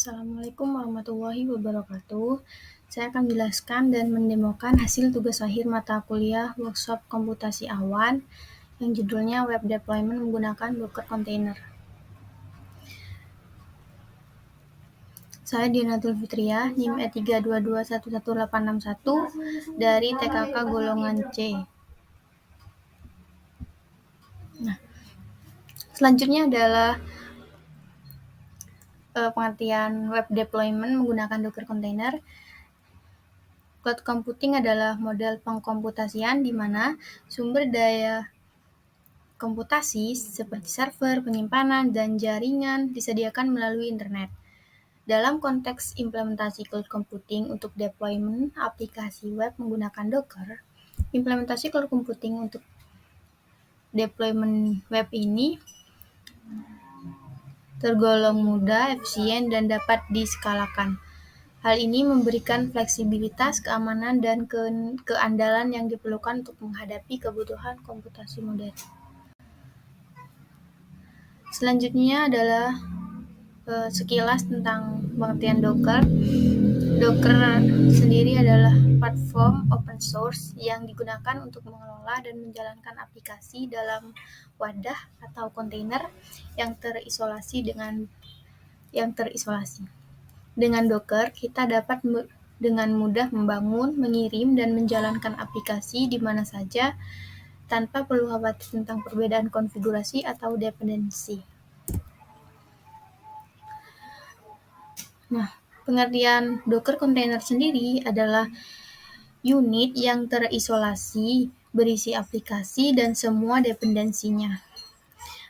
Assalamualaikum warahmatullahi wabarakatuh. Saya akan menjelaskan dan mendemokan hasil tugas akhir mata kuliah workshop komputasi awan yang judulnya Web Deployment menggunakan Docker Container. Saya Dianatul Fitriah, NIM E322111861 dari TKK golongan C. Nah, selanjutnya adalah pengertian web deployment menggunakan Docker Container. Cloud computing adalah model pengkomputasian di mana sumber daya komputasi seperti server, penyimpanan, dan jaringan disediakan melalui internet. Dalam konteks implementasi cloud computing untuk deployment aplikasi web menggunakan Docker, implementasi cloud computing untuk deployment web ini tergolong mudah, efisien, dan dapat diskalakan. Hal ini memberikan fleksibilitas, keamanan, dan keandalan yang diperlukan untuk menghadapi kebutuhan komputasi modern. Selanjutnya adalah sekilas tentang pengertian Docker. Docker sendiri adalah platform open source yang digunakan untuk mengelola dan menjalankan aplikasi dalam wadah atau kontainer yang terisolasi. Dengan Docker, kita dapat dengan mudah membangun, mengirim, dan menjalankan aplikasi di mana saja tanpa perlu khawatir tentang perbedaan konfigurasi atau dependensi. Nah, pengertian Docker Container sendiri adalah unit yang terisolasi, berisi aplikasi dan semua dependensinya.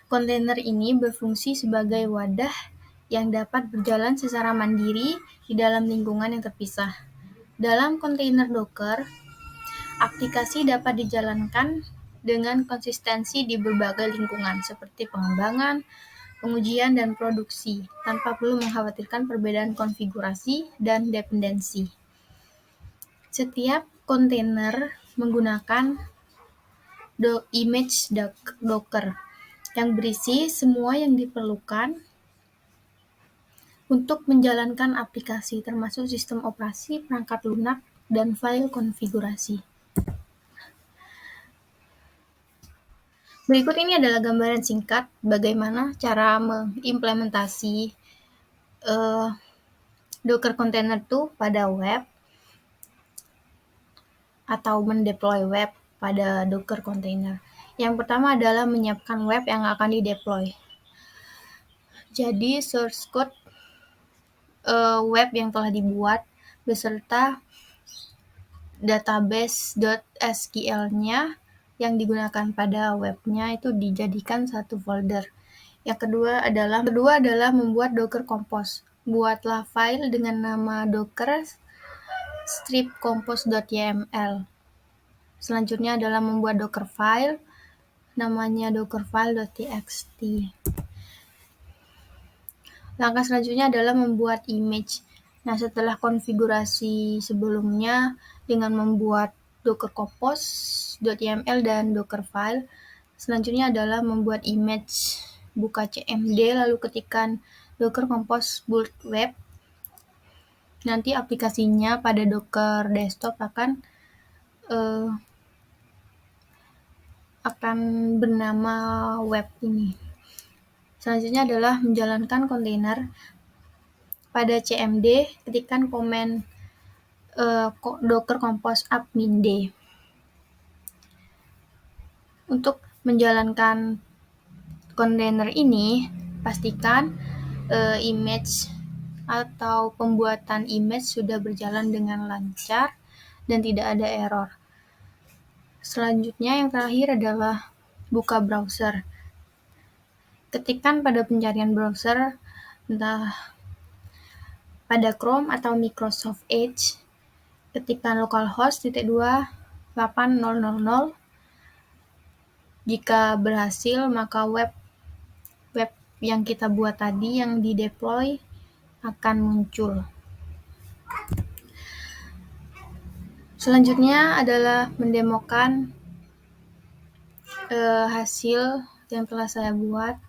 Kontainer ini berfungsi sebagai wadah yang dapat berjalan secara mandiri di dalam lingkungan yang terpisah. Dalam kontainer Docker, aplikasi dapat dijalankan dengan konsistensi di berbagai lingkungan seperti pengembangan, pengujian, dan produksi, tanpa perlu mengkhawatirkan perbedaan konfigurasi dan dependensi. Setiap kontainer menggunakan image Docker yang berisi semua yang diperlukan untuk menjalankan aplikasi, termasuk sistem operasi, perangkat lunak, dan file konfigurasi. Berikut ini adalah gambaran singkat bagaimana cara mengimplementasi Docker Container itu pada web atau mendeploy web pada Docker Container. Yang pertama adalah menyiapkan web yang akan dideploy. Jadi source code web yang telah dibuat beserta database.sql-nya yang digunakan pada webnya itu dijadikan satu folder. Yang kedua adalah membuat Docker Compose. Buatlah file dengan nama Docker strip compose.yml. Selanjutnya adalah membuat Docker file, namanya dockerfile.txt. Langkah selanjutnya adalah membuat image. Nah, setelah konfigurasi sebelumnya dengan membuat Docker compose.yml dan Docker file, selanjutnya adalah membuat image. Buka cmd lalu ketikkan Docker Compose build web. Nanti aplikasinya pada Docker desktop akan bernama web ini. Selanjutnya adalah menjalankan kontainer. Pada cmd ketikkan komen Docker Compose upmin-d. Untuk menjalankan kontainer ini, pastikan image atau pembuatan image sudah berjalan dengan lancar dan tidak ada error. Selanjutnya yang terakhir adalah buka browser. Ketikkan pada pencarian browser entah pada Chrome atau Microsoft Edge, ketikkan localhost /2 8000. Jika berhasil, maka web yang kita buat tadi yang dideploy akan muncul. Selanjutnya adalah mendemokan hasil yang telah saya buat.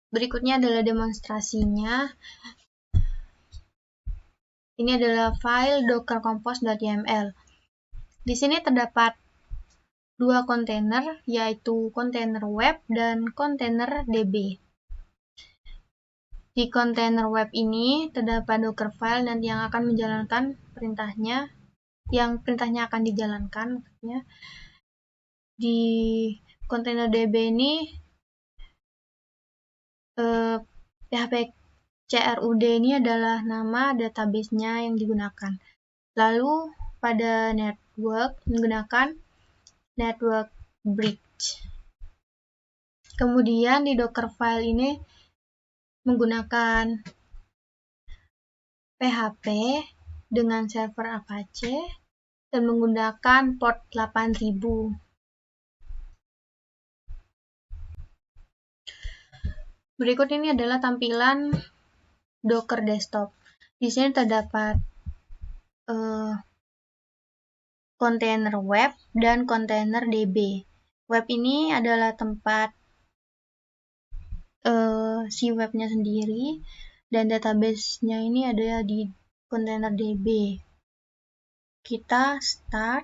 Berikutnya adalah demonstrasinya. Ini adalah file docker-compose.yml. Di sini terdapat dua kontainer, yaitu kontainer web dan kontainer DB. Di kontainer web ini terdapat docker file dan yang akan menjalankan perintahnya, yang perintahnya akan dijalankan. Di kontainer DB ini PHP CRUD ini adalah nama database-nya yang digunakan. Lalu pada network menggunakan network bridge. Kemudian di docker file ini menggunakan PHP dengan server Apache dan menggunakan port 8000. Berikut ini adalah tampilan Docker Desktop. Di sini terdapat kontainer web dan kontainer DB. Web ini adalah tempat si webnya sendiri, dan database-nya ini ada di kontainer DB. Kita start.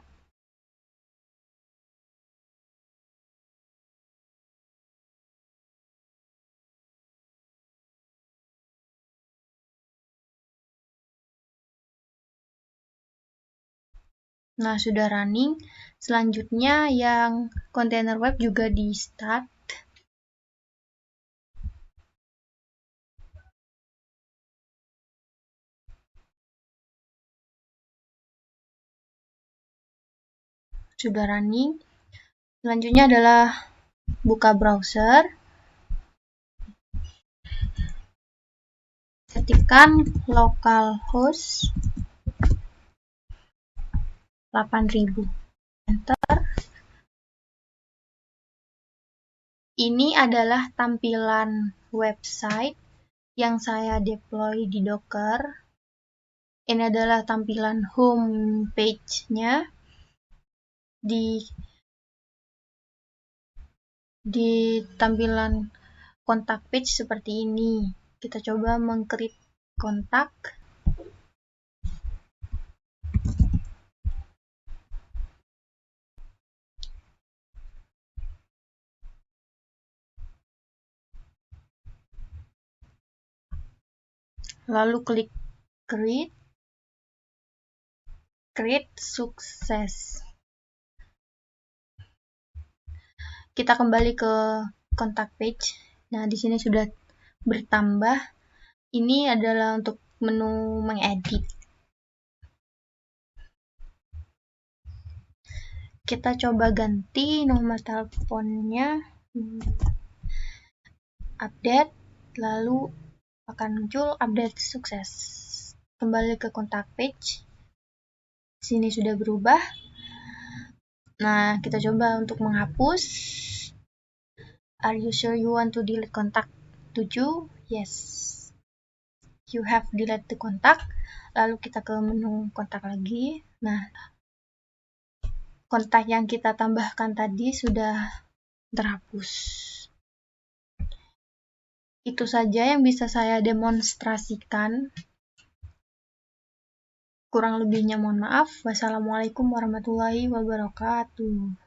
Nah, sudah running. Selanjutnya yang kontainer web juga di start. Sudah running. Selanjutnya adalah buka browser. Ketikkan localhost 8000. Enter. Ini adalah tampilan website yang saya deploy di Docker. Ini adalah tampilan home page-nya. Di tampilan kontak page seperti ini. Kita coba meng-create kontak. Lalu klik create sukses. Kita kembali ke kontak page. Nah, di sini sudah bertambah. Ini adalah untuk menu mengedit. Kita coba ganti nomor teleponnya, update, lalu akan muncul update sukses. Kembali ke kontak page. Sini sudah berubah. Nah, kita coba untuk menghapus. Are you sure you want to delete kontak 7? Yes. You have delete the kontak. Lalu kita ke menu kontak lagi. Nah, kontak yang kita tambahkan tadi sudah terhapus. Itu saja yang bisa saya demonstrasikan. Kurang lebihnya mohon maaf. Wassalamualaikum warahmatullahi wabarakatuh.